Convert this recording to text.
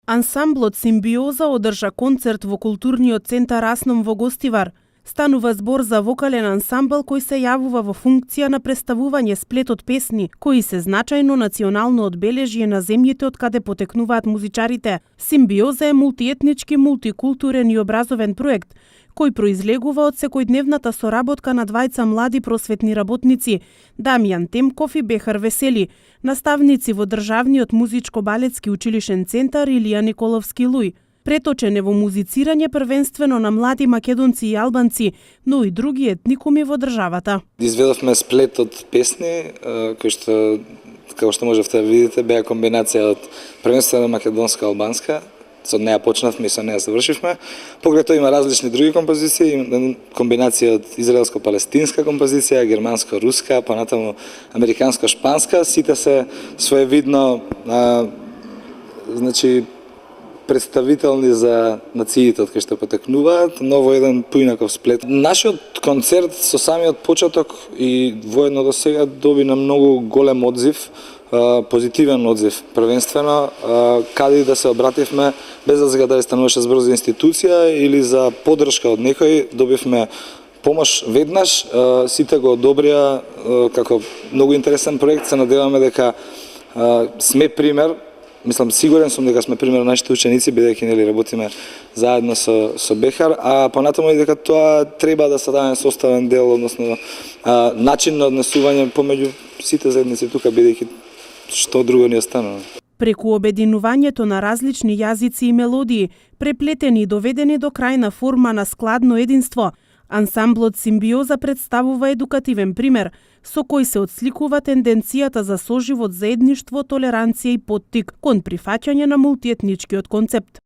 Ансамблот Симбиоза одржа концерт во културниот центар Асном во Гостивар. Станува збор за вокален ансамбл кој се јавува во функција на представување сплет од песни, кои се значајно национално одбележје на земјите од каде потекнуваат музичарите. Симбиоза е мултиетнички, мултикултурен и образовен проект, кој произлегува од секојдневната соработка на двајца млади просветни работници, Дамјан Темков и Бехар Весели, наставници во Државниот музичко-балетски училишен центар Илија Николовски Луј. Преточен е во музицирање првенствено на млади македонци и албанци, но и други етникуми во државата. Изведовме сплет од песни, кои што, како што можевте да видите, беа комбинација од првенствено македонска и албанска. Со неа почнавме и со неа завршивме. Покрај тоа има различни други композиции, комбинација од израелско-палестинска композиција, германско-руска, понатаму американско-шпанска, сите се своевидно представителни за нациите од кои што потекнуваат, но во еден поинаков сплет. Нашиот концерт со самиот почеток и воедно до сега доби на многу голем одзив, позитивен одзив, првенствено каде да се обративме, без разлика дали стануваше збор за институција или за поддршка од некој, добивме помош веднаш, сите го одобрија како многу интересен проект. Се надеваме дека сме пример. Мислам, сигурен сум дека сме пример на нашите ученици, бидејќи нели работиме заедно со Бехар, а понатаму и дека тоа треба да се даде составен дел, односно начин на однесување помеѓу сите заедници тука, бидејќи што друго ни останува. Преку обединувањето на различни јазици и мелодии, преплетени и доведени до крајна форма на складно единство, ансамблот Симбиоза представува едукативен пример, со кој се отсликува тенденцијата за соживот, заедништво, толеранција и поттик кон прифаќање на мултиетничкиот концепт.